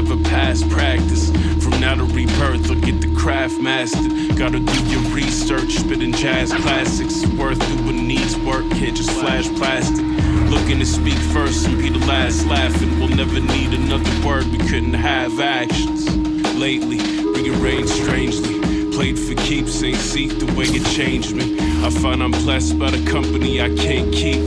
never pass practice. From now to rebirth, I'll get the craft mastered. Gotta do your research, spitting jazz classics. Worth doing needs work, can't just flash plastic. Looking to speak first and be the last laughing. We'll never need another word, we couldn't have actions. Lately, rearranged strangely. Played for keeps, ain't seek the way it changed me. I find I'm blessed by the company I can't keep.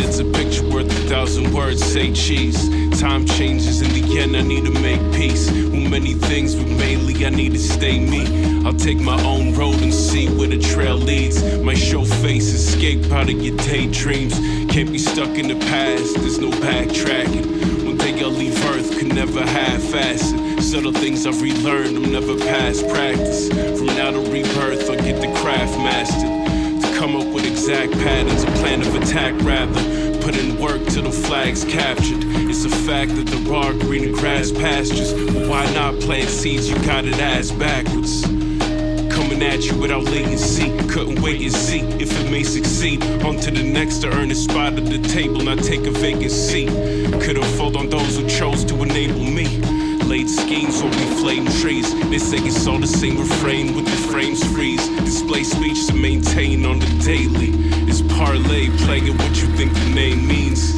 It's a picture worth 1,000 words, say cheese. Time changes, in the end I need to make peace. Who many things, but mainly I need to stay me. I'll take my own road and see where the trail leads. My show face, escape out of your daydreams. Can't be stuck in the past, there's no backtracking. One day I'll leave Earth, could never half-ass it. Subtle things I've relearned, I'm never past practice. From now to rebirth, I'll get the craft mastered. To come up with exact patterns, a plan of attack rather. Put in work till the flag's captured. It's a fact that the raw green grass pastures. But why not plant seeds, you got it ass backwards. Coming at you without latency. Couldn't wait and see if it may succeed. On to the next to earn a spot at the table, not take a vacant seat. Could've fold on those who chose to enable me. Laid schemes will be flaming trees. They say it's all the same refrain with the frames freeze. Display speech to maintain on the daily. It's Paarleh, playing what you think the name means.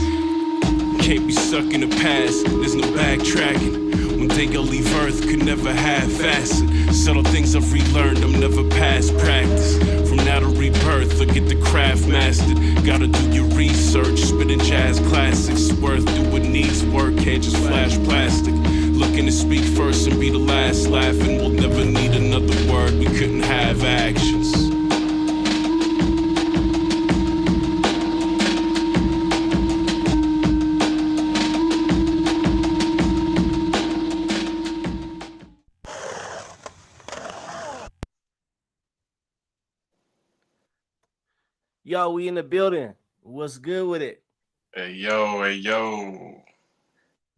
Can't be stuck in the past, there's no backtracking. One day I'll leave Earth, could never half-ass it. Subtle things I've relearned, I'm never past practice. From now to rebirth, I'll get the craft mastered. Gotta do your research, spitting jazz classics. Worth doing needs work, can't just flash plastic. Looking to speak first and be the last laughing. We'll never need another word, we couldn't have actions. Yo, we in the building. What's good with it? Hey yo, hey yo.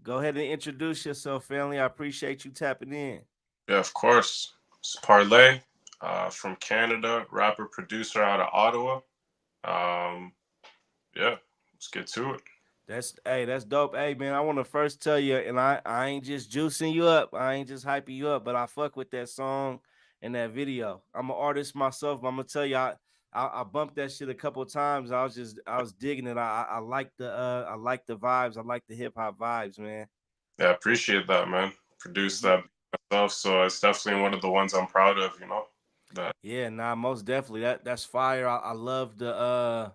Go ahead and introduce yourself, family. I appreciate you tapping in. Yeah, of course. It's Paarleh, from Canada, rapper, producer out of Ottawa. Um, yeah, let's get to it. That's dope. Hey man, I want to first tell you, and I ain't just juicing you up, I ain't just hyping you up, but I fuck with that song and that video. I'm an artist myself, but I'm gonna tell you, I bumped that shit a couple of times. I was digging it. I like I like the vibes. I like the hip hop vibes, man. Yeah, I appreciate that, man. Produced that myself, so it's definitely one of the ones I'm proud of, you know. That Yeah, nah, most definitely. That's fire. I love the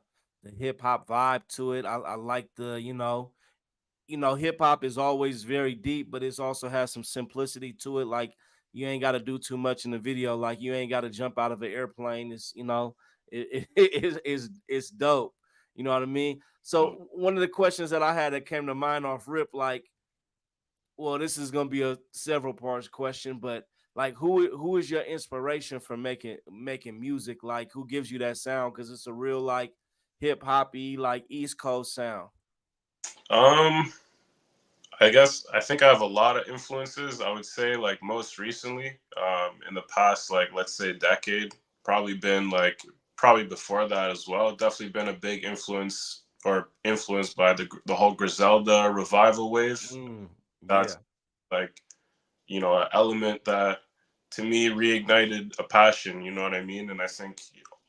hip hop vibe to it. I like the, hip hop is always very deep, but it's also has some simplicity to it. Like you ain't got to do too much in the video. Like you ain't got to jump out of an airplane. It's dope. You know what I mean? So one of the questions that I had that came to mind off rip, like, well, this is gonna be a several parts question, but like who is your inspiration for making music? Like who gives you that sound? Because it's a real like hip hoppy, like East Coast sound. um I guess I think I have a lot of influences. I would say like most recently, in the past like let's say decade, probably been like probably before that as well. Definitely been a big influence or influenced by the whole Griselda revival wave. That's Yeah. like an element that to me reignited a passion. You know what I mean? And I think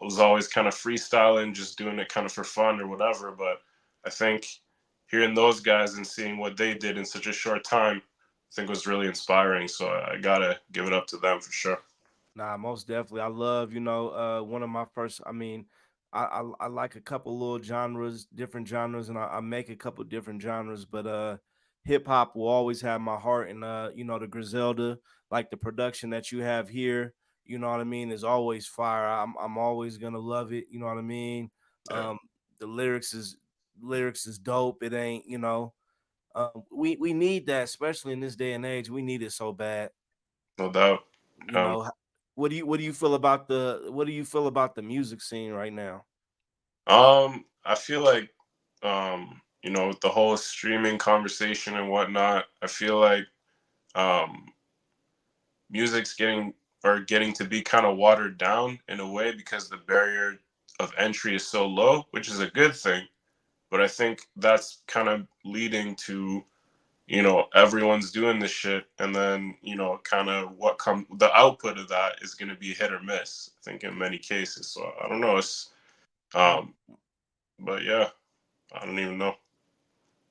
I was always kind of freestyling, just doing it kind of for fun or whatever. But I think hearing those guys and seeing what they did in such a short time, I think was really inspiring. So I gotta give it up to them for sure. Nah, most definitely. I love, one of my first, I mean, I like a couple little genres, different genres, and I make a couple different genres, but hip hop will always have my heart and the Griselda, like the production that you have here, you know what I mean, is always fire. I'm always gonna love it, you know what I mean? Yeah, Um the lyrics is dope. It ain't, we need that, especially in this day and age. We need it so bad. no doubt. You Um, know, what do you feel about the music scene right now? I feel like, with the whole streaming conversation and whatnot, I feel like um, music's getting to be kind of watered down in a way because the barrier of entry is so low, which is a good thing. But I think that's kind of leading to everyone's doing this shit, and then kind of what come the output of that is going to be hit or miss, I think, in many cases. So I don't know. It's No, um but yeah, I don't even know.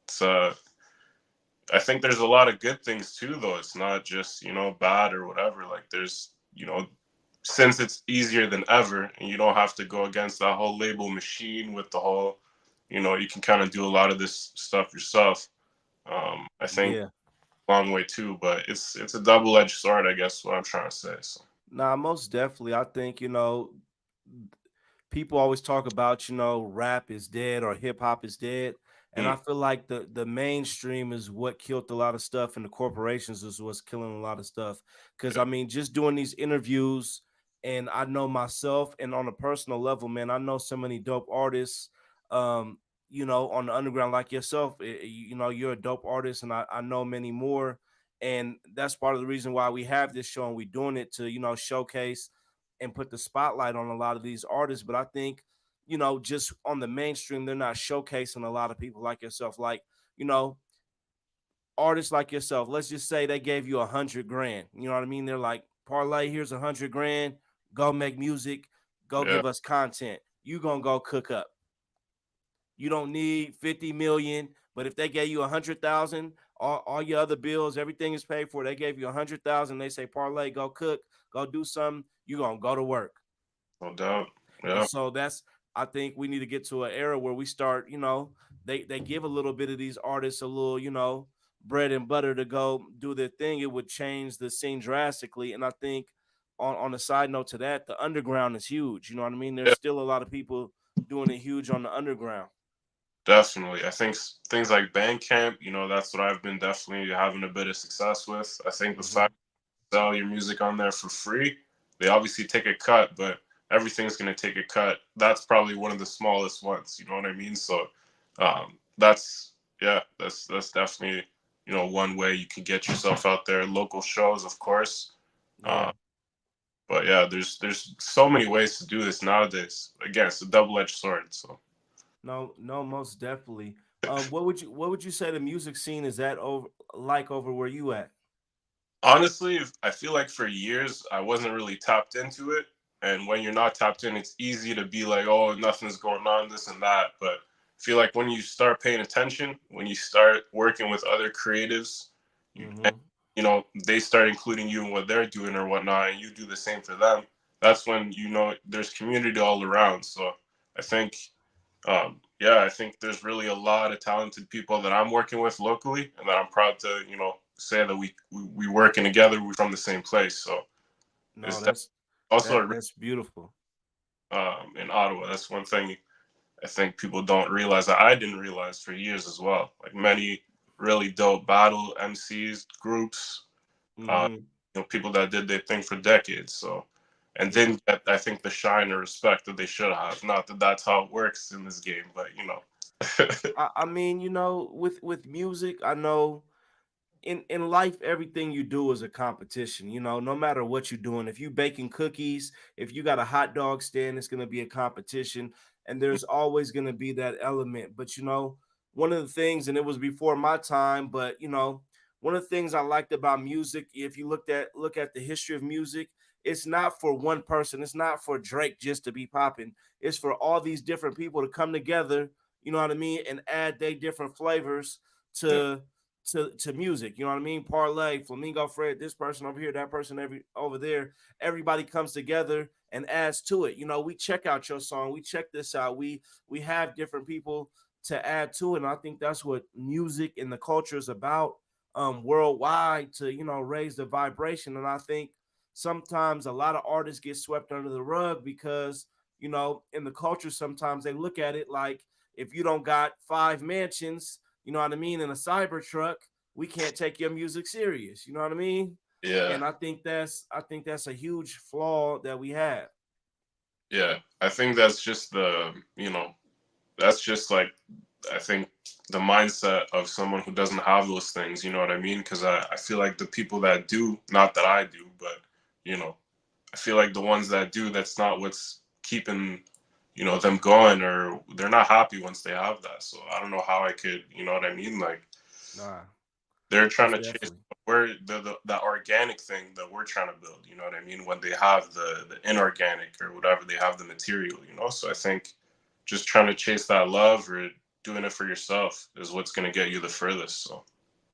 It's I think there's a lot of good things too, though. It's not just bad or whatever. Like, there's since it's easier than ever, and you don't have to go against that whole label machine with the whole, you can kind of do a lot of this stuff yourself. I think yeah. long way too, but it's a double edged sword, I guess. What I'm trying to say. So Nah, most definitely. I think, people always talk about, rap is dead or hip hop is dead. And mm, I feel like the mainstream is what killed a lot of stuff, and the corporations is what's killing a lot of stuff. Because yeah, I mean, just doing these interviews, and I know myself, and on a personal level, man, I know so many dope artists. Um, on the underground like yourself, you're a dope artist, and I know many more. And that's part of the reason why we have this show, and we're doing it to, showcase and put the spotlight on a lot of these artists. But I think, just on the mainstream, they're not showcasing a lot of people like yourself. Like, you know, artists like yourself. Let's just say they gave you 100 grand. You know what I mean? They're like, Parlay, here's 100 grand. Go make music. Go yeah, give us content. You gonna go cook up. You don't need 50 million. But if they gave you 100,000, all your other bills, everything is paid for. They gave you 100,000. They say, Parlay, go cook, go do something. You gonna go to work. no doubt. And Yeah, so that's, I think we need to get to an era where we start, they give a little bit of these artists a little, bread and butter to go do their thing. It would change the scene drastically. And I think, on a side note to that, the underground is huge. You know what I mean? There's yeah, still a lot of people doing it huge on the underground. definitely. I think things like Bandcamp, that's what I've been definitely having a bit of success with. I think the Hmm. fact sell your music on there for free. They obviously take a cut, but everything's going to take a cut. That's probably one of the smallest ones. You know what I mean? So that's yeah, that's definitely one way you can get yourself out there. Local shows, of course. Yeah. Uh, but yeah, there's so many ways to do this nowadays. Again, it's a double edged sword. So No, no, most definitely. What would you say the music scene is at over where you at? honestly, I feel like for years I wasn't really tapped into it. And when you're not tapped in, it's easy to be like, oh, nothing's going on, this and that. But I feel like when you start paying attention, when you start working with other creatives, and Hmm. they start including you in what they're doing or whatnot, and you do the same for them. That's when there's community all around. So I think yeah, I think there's really a lot of talented people that I'm working with locally, and that I'm proud to, say that we working together. We're from the same place, so No, it's that's also that that's beautiful. in Ottawa. That's one thing I think people don't realize that I didn't realize for years as well. Like many really dope battle MCs groups, uh, Hmm. people that did their thing for decades. So. And Yeah. didn't get, I think, the shine or respect that they should have. Not that that's how it works in this game, but I mean, with music, I know in life, everything you do is a competition. No matter what you're doing, if you baking cookies, if you got a hot dog stand, it's going to be a competition, and there's always going to be that element. But one of the things, and it was before my time, but one of the things I liked about music, if you look at the history of music, it's not for one person. It's not for Drake just to be popping. It's for all these different people to come together, you know what I mean, and add their different flavors yeah, to music. You know what I mean? Parlay, Flamingo Fred, this person over here, that person over there. Everybody comes together and adds to it. We check out your song, we check this out. We have different people to add to it. And I think that's what music and the culture is about, worldwide, to raise the vibration. And I think sometimes a lot of artists get swept under the rug because in the culture sometimes they look at it like, if you don't got 5 mansions, you know what I mean, in a cyber truck, we can't take your music serious. You know what I mean? yeah, And I think that's a huge flaw that we have. yeah. I think that's just that's just like, I think the mindset of someone who doesn't have those things. You know what I mean? Because I feel like the people that do, not that I do, but you know, I feel like the ones that do, that's not what's keeping them going, or they're not happy once they have that. So I don't know how I could, you know what I mean? Like, Nah. They're trying Most to chase definitely. where the organic thing that we're trying to build. You know what I mean? When they have the inorganic or whatever, they have the material. You know, so I think just trying to chase that love or doing it for yourself is what's going to get you the furthest. So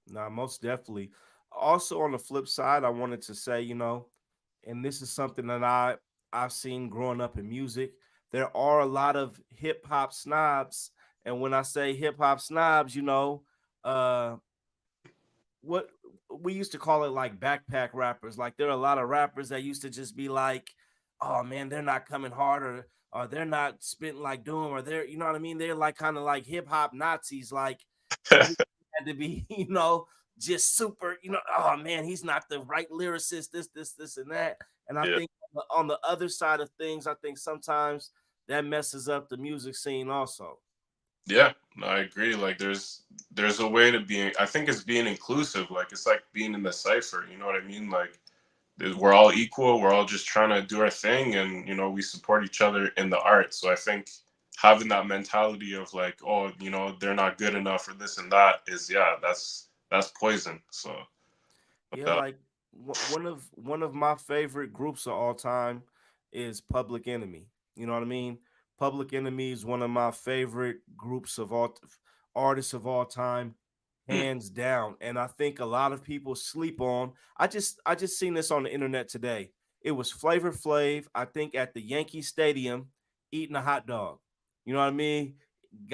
Nah, most definitely. Also, on the flip side, I wanted to say, and this is something that I've seen growing up in music. There are a lot of hip hop snobs, and when I say hip hop snobs, uh, what we used to call it like backpack rappers. Like there are a lot of rappers that used to just be like, "Oh man, they're not coming hard, or they're not spitting like Doom, or they're, you know what I mean? They're like kind of like hip hop Nazis. Like everything had to be, just super. Oh man, he's not the right lyricist. This, and that. And I yeah, think on the other side of things, I think sometimes that messes up the music scene also. yeah, no, I agree. Like there's a way to be. I think it's being inclusive. Like it's like being in the cipher. You know what I mean? Like we're all equal. We're all just trying to do our thing, and we support each other in the art. So I think having that mentality of like, oh, they're not good enough or this and that is, yeah, that's poison. So Yeah, uh, like one of my favorite groups of all time is Public Enemy. You know what I mean? Public Enemy is one of my favorite groups of all artists of all time, hmm, hands down. And I think a lot of people sleep on. I just seen this on the internet today. It was Flavor Flav, I think, at the Yankee Stadium eating a hot dog. You know what I mean?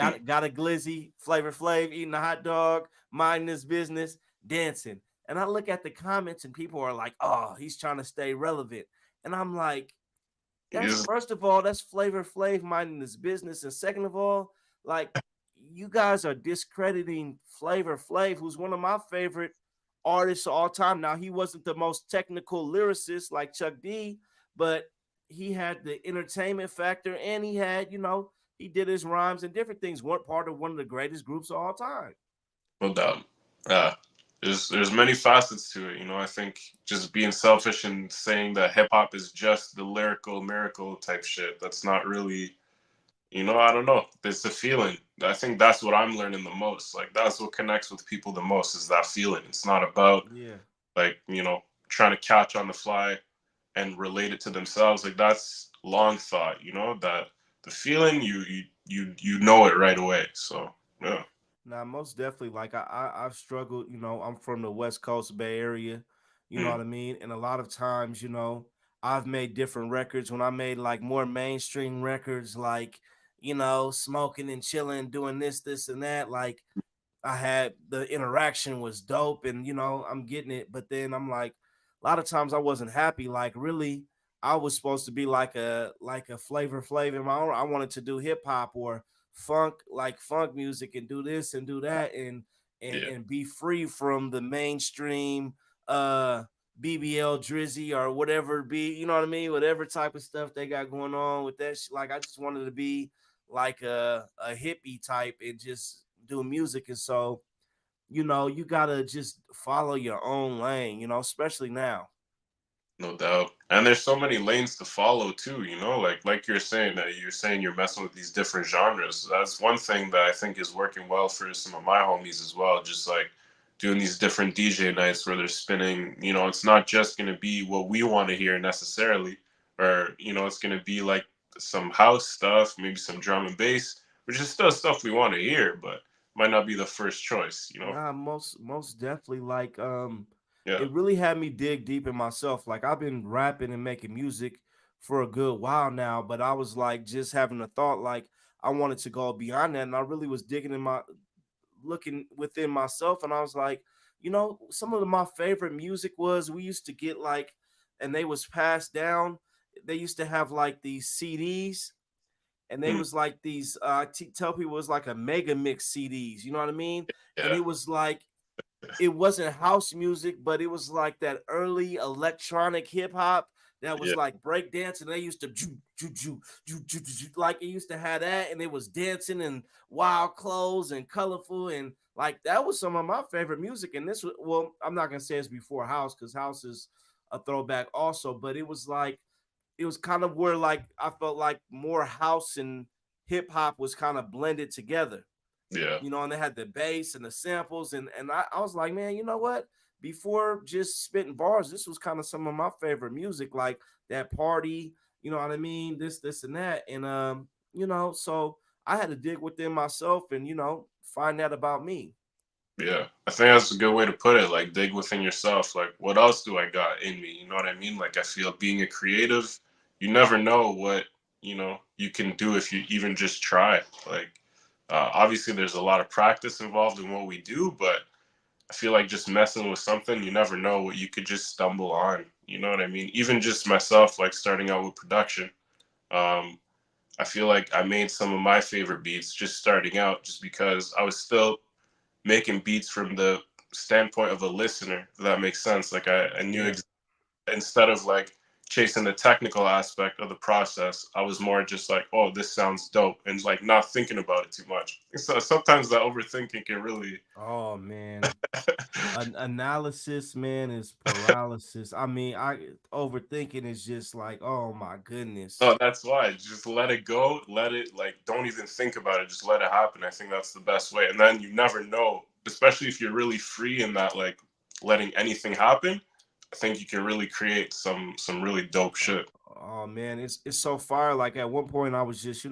hmm. Got a glizzy, Flavor Flav eating a hot dog, minding his business, dancing. And I look at the comments and people are like, "Oh, he's trying to stay relevant." And I'm like, that's Is first of all, that's Flavor Flav minding his business, and second of all, like you guys are discrediting Flavor Flav, who's one of my favorite artists of all time. Now he wasn't the most technical lyricist like Chuck D, but he had the entertainment factor, and he had, he did his rhymes and different things. One part of one of the greatest groups of all time. no doubt. Uh, there's many facets to it. I think just being selfish and saying that hip hop is just the lyrical miracle type shit. That's not really. I don't know. It's a feeling. I think that's what I'm learning the most. Like that's what connects with people the most is that feeling. It's not about Yeah. like, trying to catch on the fly and relate it to themselves. Like that's long thought, that the feeling you know it right away. So yeah. Now, most definitely, like I've struggled. I'm from the West Coast Bay Area. You know Mm, what I mean? And a lot of times, I've made different records. When I made like more mainstream records, like smoking and chilling, doing this, and that. Like I had the interaction was dope, and I'm getting it. But then I'm like, a lot of times I wasn't happy. Like really, I was supposed to be like a Flavor Flav in my own. I wanted to do hip hop or funk, like funk music, and do this and do that, and and yeah. and be free from the mainstream uh BBL Drizzy or whatever it be. You know what I mean? Whatever type of stuff they got going on with that. Like I just wanted to be like a hippie type and just do music. And so, you gotta just follow your own lane, especially now. No doubt. And there's so many lanes to follow too, like you're saying that you're messing with these different genres. That's one thing that I think is working well for some of my homies as well. Just like doing these different DJ nights where they're spinning, it's not just gonna be what we want to hear necessarily, or it's gonna be like some house stuff, maybe some drum and bass, which is still stuff we want to hear, but might not be the first choice. Nah, most definitely. Like Yeah. it really had me dig deep in myself. Like I've been rapping and making music for a good while now, but I was like just having a thought like I wanted to go beyond that, and I really was digging in my looking within myself, and I was like, some of my favorite music was we used to get like, and they was passed down. They used to have like these CDs, and they Mm, was like these. Tell people it was like a mega mix CDs. You know what I mean? And yeah. it was like it wasn't house music, but it was like that early electronic hip hop that was Yeah. like break dance, and they used to like it used to have that, and it was dancing and wild clothes and colorful, and like that was some of my favorite music. And this was, well, I'm not gonna say it's before house because house is a throwback also, but it was like it was kind of where like I felt like more house and hip hop was kind of blended together. Yeah. And they had the bass and the samples, and I was like, man, you know what? Before just spitting bars, this was kind of some of my favorite music, like that party, you know what I mean? This, and that. And so I had to dig within myself and find out about me. Yeah, I think that's a good way to put it. Like, dig within yourself. Like, what else do I got in me? You know what I mean? Like, I feel being a creative, you never know what, you can do if you even just try. Like, obviously, there's a lot of practice involved in what we do, but I feel like just messing with something, you never know what you could just stumble on. You know what I mean? Even just myself, like starting out with production. Um, I feel like I made some of my favorite beats just starting out, just because I was still making beats from the standpoint of a listener, if that makes sense. Like I knew Yeah. instead of like chasing the technical aspect of the process, I was more just like, oh, this sounds dope, and like not thinking about it too much. So sometimes that overthinking can really Oh man. An analysis, man, is paralysis. I mean, I overthinking is just like, oh my goodness. no, that's why. Just let it go. Let it, like, don't even think about it. Just let it happen. I think that's the best way. And then you never know, especially if you're really free in that, like, letting anything happen. I think you can really create some really dope shit. Oh man, it's so fire. Like at one point I was just,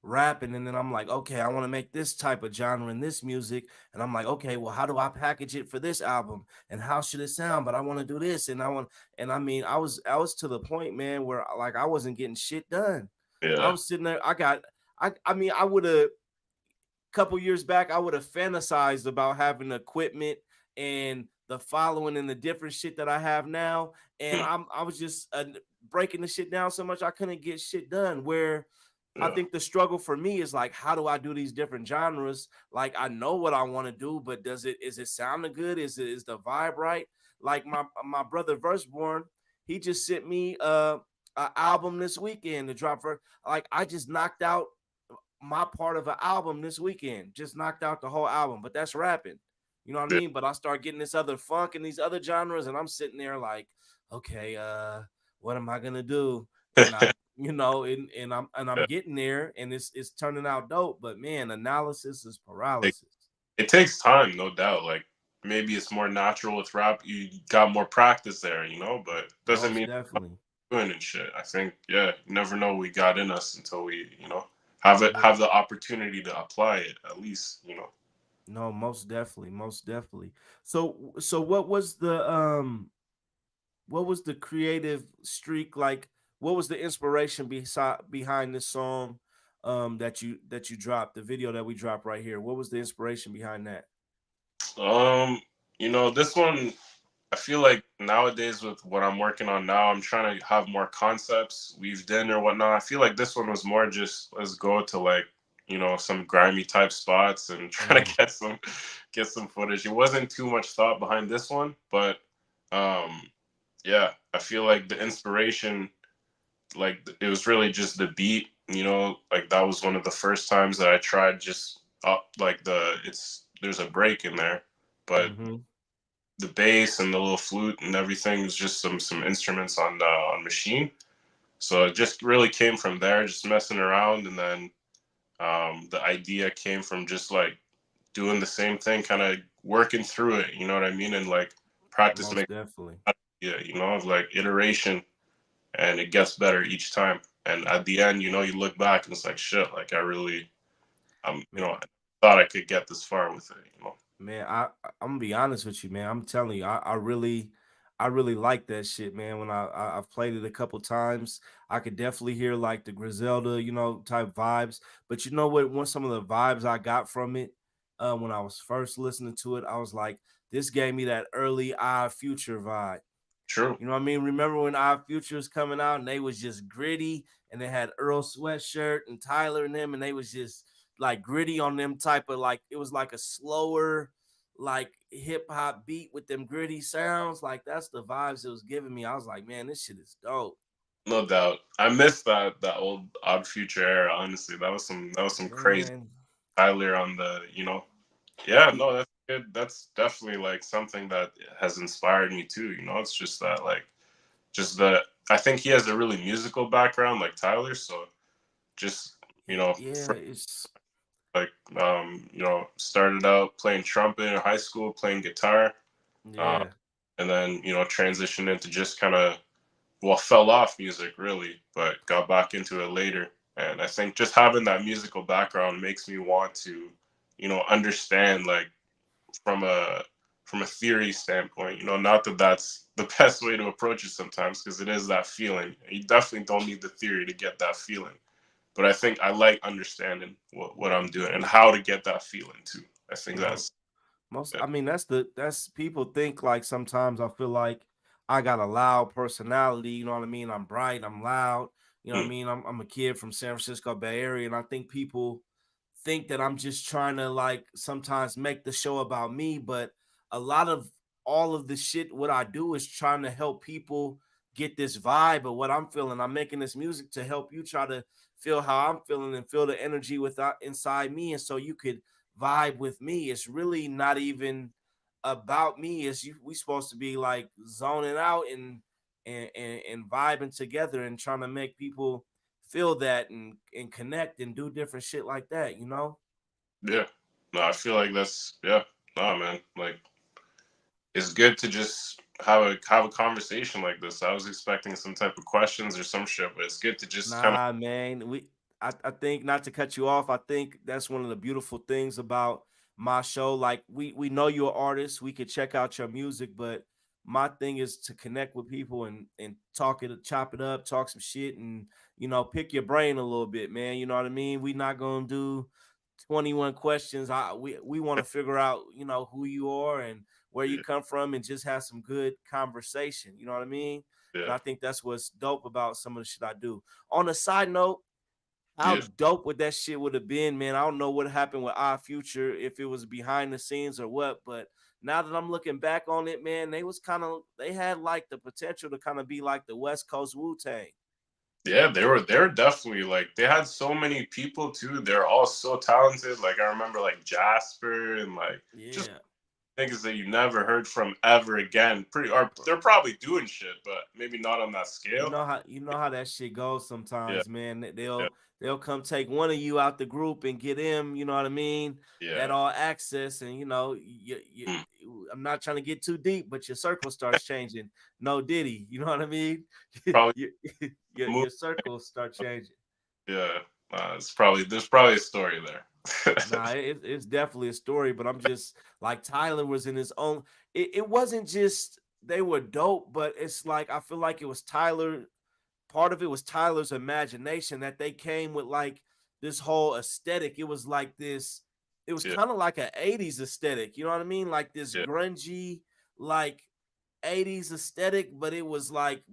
rapping, and then I'm like, okay, I want to make this type of genre in this music. And I'm like, okay, well, how do I package it for this album? And how should it sound? But I want to do this. And I mean, I was to the point, man, where like I wasn't getting shit done. I Yeah. was sitting there, I mean, I would have couple years back, I would have fantasized about having equipment and the following and the different shit that I have now. And Mm, I was just breaking the shit down so much I couldn't get shit done. Where I yeah. think the struggle for me is like, how do I do these different genres? Like I know what I want to do, but is it sounding good? Is the vibe right? Like my brother Verseborn, he just sent me an album this weekend to drop for, like I just knocked out my part of an album this weekend. Just knocked out the whole album, but that's rapping. You know what I Yeah. mean? But I start getting this other funk and these other genres, and I'm sitting there like, okay, what am I gonna do? And I'm getting there, and it's turning out dope. But man, analysis is it, paralysis. it takes time, no doubt. Like, maybe it's more natural with rap. You got more practice there, but doesn't Most mean definitely. doing and shit. I think, yeah, you never know what we got in us until we, have it, Yeah. have the opportunity to apply it at least. No, most definitely, most definitely. So what was the creative streak like? What was the inspiration behind this song that you dropped, the video that we dropped right here? What was the inspiration behind that? Um, this one, I feel like nowadays with what I'm working on now, I'm trying to have more concepts weaved in or whatnot. I feel like this one was more just let's go to like, some grimy type spots and try Mm, to get some footage. It wasn't too much thought behind this one, but um yeah, I feel like the inspiration, like it was really just the beat, like that was one of the first times that I tried just up like there's a break in there, but mm-hmm. the bass and the little flute and everything was just some instruments on machine. So it just really came from there, just messing around, and then the idea came from just like doing the same thing, kind of working through it. You know what I mean? And like practice Most makes definitely. yeah, of like iteration, and it gets better each time. And at the end, you look back and it's like shit. Like I really, I thought I could get this far with it. Man, I'm gonna be honest with you, man. I'm telling you, I really like that shit, man. When I've played it a couple times, I could definitely hear like the Griselda, type vibes. But you know what? One some of the vibes I got from it, when I was first listening to it, I was like, this gave me that early Eye Future vibe. True. You know what I mean? Remember when Our Future was coming out and they was just gritty and they had Earl Sweatshirt and Tyler and them and they was just like gritty on them type of like it was like a slower like hip hop beat with them gritty sounds. Like that's the vibes it was giving me. I was like, man, this shit is dope. No doubt. I miss that old Odd Future era. Honestly, that was some crazy Man, Tyler on the. Yeah, he, no, that's good. That's definitely like something that has inspired me too. It's just that like just the I think he has a really musical background like Tyler. So just yeah, for it's Like, started out playing trumpet in high school, playing guitar, um, Yeah. and then transitioned into just kind of, well, fell off music really, but got back into it later. And I think just having that musical background makes me want to, understand, like, from a theory standpoint. Not that that's the best way to approach it sometimes, because it is that feeling. You definitely don't need the theory to get that feeling. But I think I like understanding what I'm doing and how to get that feeling too. I think Most that's most yeah. I mean that's people think like sometimes I feel like I got a loud personality, you know what I mean? I'm bright, I'm loud, you know what I Mm, mean? I'm a kid from San Francisco Bay Area and I think people think that I'm just trying to like sometimes make the show about me, but a lot of all of the shit what I do is trying to help people get this vibe of what I'm feeling. I'm making this music to help you try to feel how I'm feeling and feel the energy without inside me, and so you could vibe with me. It's really not even about me. It's you. We supposed to be like zoning out and vibing together and trying to make people feel that and connect and do different shit like that. You know. yeah. No, I feel like that's yeah. No, man. Like, it's good to just have a conversation like this. I was expecting some type of questions or some shit, but it's good to just kind of Nah, man. I think not to cut you off. I think that's one of the beautiful things about my show. Like we know you're an artist. We could check out your music, but my thing is to connect with people and talk it, chop it up, talk some shit, and pick your brain a little bit, man. You know what I mean? We not gonna do 21 questions. We want to figure out, who you are and where you yeah, come from and just have some good conversation. You know what I mean? And yeah, I think that's what's dope about some of the shit I do. On a side note, how yeah. dope would that shit would have been, man? I don't know what happened with our future, if it was behind the scenes or what, but now that I'm looking back on it, man, they had like the potential to kind of be like the West Coast Wu Tang. Yeah, they were definitely, like, they had so many people too. They're all so talented. Like, I remember, like, Jasper and, like, just Yeah. niggas that you never heard from ever again. Pretty, or they're probably doing shit, but maybe not on that You scale. know how that shit goes Yeah, sometimes, man. yeah, They'll come take one of you out the group and get him, you know what I mean? That yeah. all access, and Mm. I'm not trying to get too deep, but your circle starts changing. No Diddy, you know what I mean? Probably your, move. your circles start changing. Yeah, it's probably there's probably a story there. Nah, it's definitely a story, but I'm just like Tyler was in his own. It wasn't just they were dope, but it's like I feel like it was Tyler, part of it was Tyler's imagination that they came with like this whole aesthetic. It was like this, it was Yeah, kind of like an 80s aesthetic, you know what I mean? Like this yeah, grungy, like 80s aesthetic, but it was like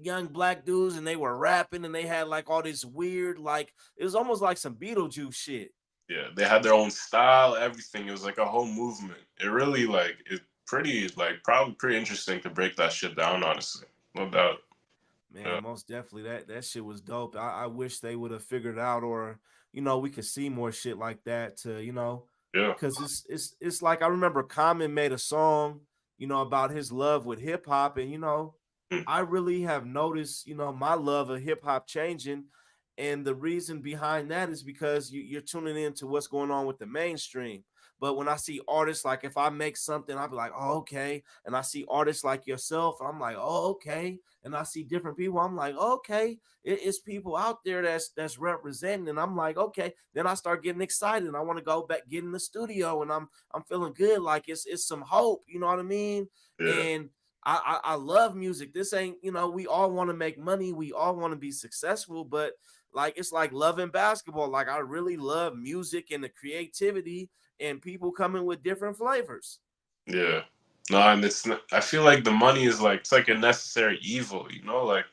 young black dudes and they were rapping and they had like all this weird, like it was almost like some Beetlejuice shit. yeah. They had their own style, everything. It was like a whole movement. It really, like, it pretty, like, probably pretty interesting to break that shit down. Honestly, no doubt. Yeah, Man, most definitely that shit was dope. I wish they would have figured out, or we could see more shit like that to yeah, because it's like I remember Common made a song about his love with hip hop, and mm, I really have noticed my love of hip hop changing, and the reason behind that is because you're tuning into what's going on with the mainstream. But when I see artists, like if I make something, I'll be like, oh, okay. And I see artists like yourself, I'm like, oh, okay. And I see different people, I'm like, okay, it's people out there that's representing, and I'm like, okay. Then I start getting excited. I want to go back, get in the studio, and I'm feeling good, like it's some hope. You know what I mean? yeah, And I love music. This ain't, we all want to make money, we all want to be successful, but like it's like loving basketball. Like I really love music and the creativity and people coming with different flavors. yeah. No, and I feel like the money is, like, it's like a necessary evil. Like,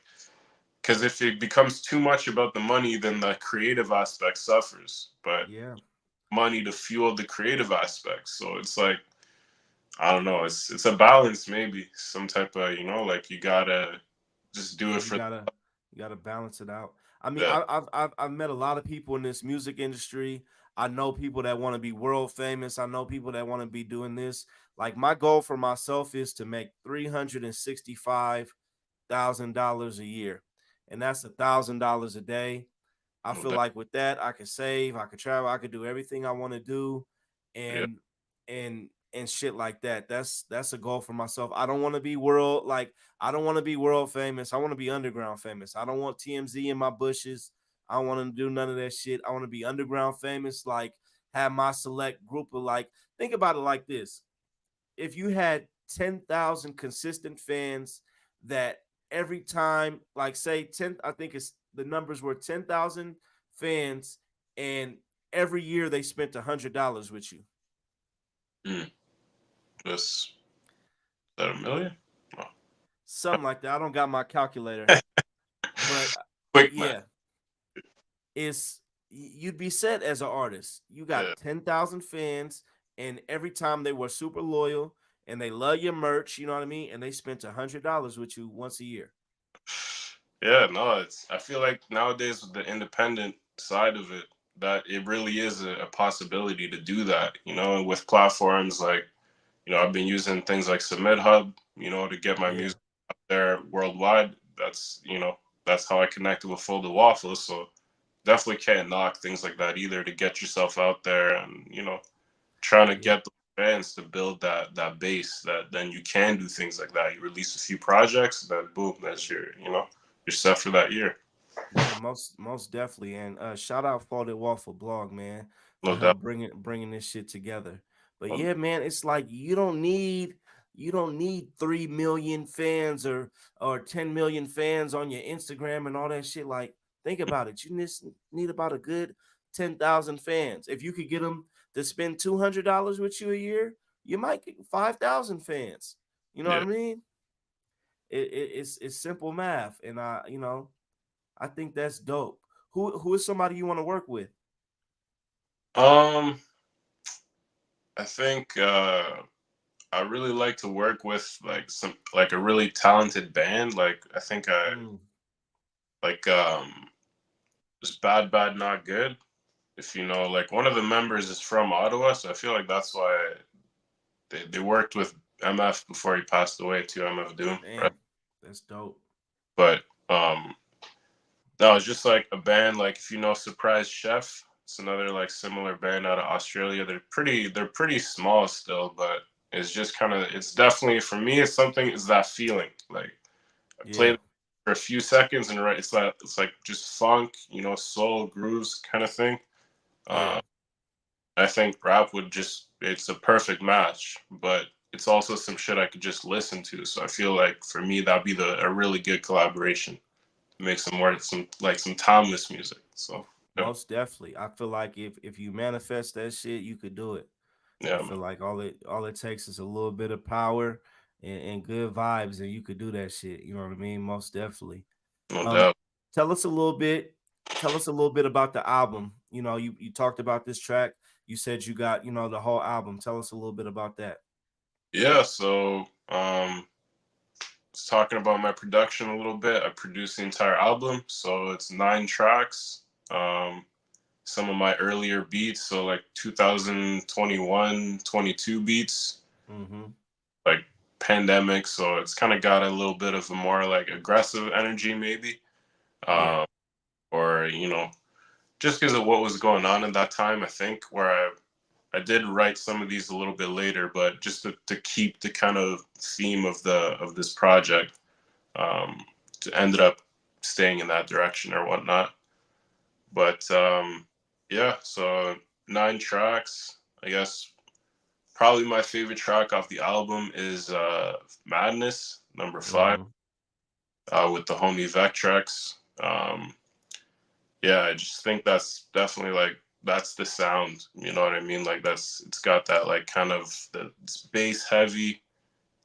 because if it becomes too much about the money, then the creative aspect suffers. But Yeah. money to fuel the creative aspects. So it's like, I don't know. It's a balance, maybe some type of, like, you gotta just do Yeah, it for you gotta balance it out. I mean, that. I've met a lot of people in this music industry. I know people that want to be world famous. I know people that want to be doing this. Like my goal for myself is to make $365,000 a year, and that's $1,000 a day. I No feel doubt. like with that, I could save, I could travel, I could do everything I want to do, Yeah. and and shit like that. That's a goal for myself. I don't want to be world like I don't want to be world famous. I want to be underground famous. I don't want TMZ in my bushes. I don't want to do none of that shit. I want to be underground famous. Like have my select group of like. Think about it like this: if you had 10,000 consistent fans that every time, like say 10, I think it's the numbers were 10,000 fans, and every year they spent $100 with you. Mm. That's that a million? No. Something like that. I don't got my calculator, but Quick man. yeah, it's you'd be set as an artist. You Yeah. got 10,000 fans, and every time they were super loyal and they love your merch, you know what I mean? And they spent $100 with you once a year. Yeah, no, it's I feel like nowadays with the independent side of it, that it really is a possibility to do that, and with platforms like, I've been using things like Submit Hub, to get my Yeah. music out there worldwide. That's how I connected with Folded Waffles. So definitely can't knock things like that either to get yourself out there and, trying to Yeah. get the fans to build that base that then you can do things like that. You release a few projects, then boom, that's you're set for that year. Yeah, most definitely, and shout out Folded Waffle Blog, man, for No doubt. bringing this shit together. But No, yeah, man, it's like you don't need 3 million fans or 10 million fans on your Instagram and all that shit. Like, think about it. You just need about a good 10,000 fans. If you could get them to spend $200 with you a year, you might get 5,000 fans. You know what yeah. I mean? It's simple math, and I think that's dope. Who is somebody you want to work with? Um, I think I really like to work with like a really talented band. Like I think I Mm, like just bad bad not good. If like one of the members is from Ottawa, so I feel like that's why they worked with MF before he passed away too. MF Doom, right? damn, that's dope. But no, it's just like a band like if Surprise Chef. It's another like similar band out of Australia. They're pretty small still, but it's just kind of it's definitely for me it's something is that feeling. Like I Yeah, played for a few seconds and right it's like just funk, soul grooves kind of thing. yeah, Uh I think rap would just it's a perfect match, but it's also some shit I could just listen to. So I feel like for me that'd be a really good collaboration. Make some more some timeless music. So yeah, most definitely. I feel like if you manifest that shit, you could do it. I yeah, feel like all it takes is a little bit of power and good vibes, and you could do that shit. You know what I mean? Most definitely. no Um, doubt. tell us a little bit. Tell us a little bit about the album. You talked about this track. You said you got the whole album. Tell us a little bit about that. Yeah, so just talking about my production a little bit. I produced the entire album, so it's 9 tracks. Um, some of my earlier beats, so like 2021, 22 beats, Mm-hmm. like pandemic. So it's kind of got a little bit of a more like aggressive energy, maybe, Yeah. um, or just because of what was going on at that time. I think where I did write some of these a little bit later, but just to keep the kind of theme of this project, um, ended up staying in that direction or whatnot. But yeah, so 9 tracks. I guess probably my favorite track off the album is Madness, number 5, Mm-hmm. with the homie Vectrex. Yeah, I just think that's definitely like that's the sound. You know what I mean? Like it's got that like kind of the bass heavy.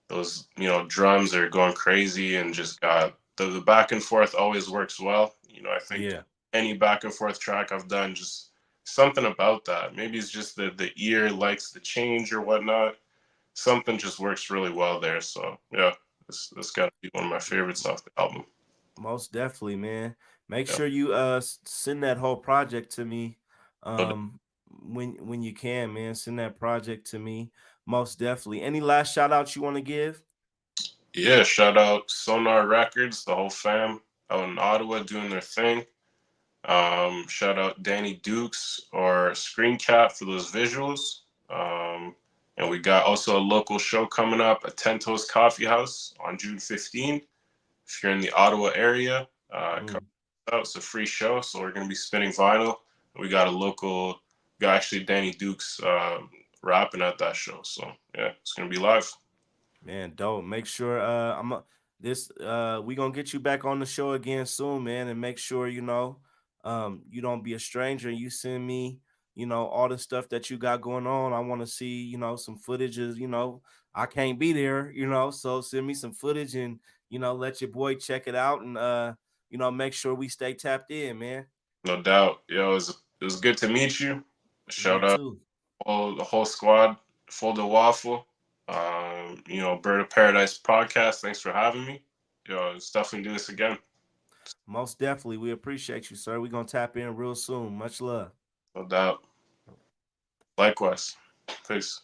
Those drums are going crazy and just got the back and forth always works well. I think Yeah. any back and forth track I've done just something about that. Maybe it's just the ear likes the change or whatnot. Something just works really well there. So yeah, this got to be one of my favorites off the album. Most definitely, man. Make Yeah. sure you send that whole project to me No doubt. um when you can, man. Send that project to me. Most definitely. Any last shout outs you want to give? Yeah, shout out Sonar Records, the whole fam out in Ottawa doing their thing. Shout out Danny Dukes or Screen Cap for those visuals. And we got also a local show coming up at Ten Toes Coffee House on June 15th. If you're in the Ottawa area, come out. It's a free show, so we're gonna be spinning vinyl. We got a local guy, actually Danny Dukes, rapping at that show. So yeah, it's gonna be live. Man, dope. Make sure we gonna get you back on the show again soon, man, and make sure you don't be a stranger and you send me, all the stuff that you got going on. I want to see, some footages, I can't be there, so send me some footage and let your boy check it out and make sure we stay tapped in, man. No doubt. Yo, it was good to meet you. You Shout out too. all the whole squad, Full the Waffle. Bird of Paradise podcast. Thanks for having me. Yo, let's definitely do this again. Most definitely. We appreciate you, sir. We're gonna tap in real soon. Much love. No doubt. Likewise. Peace.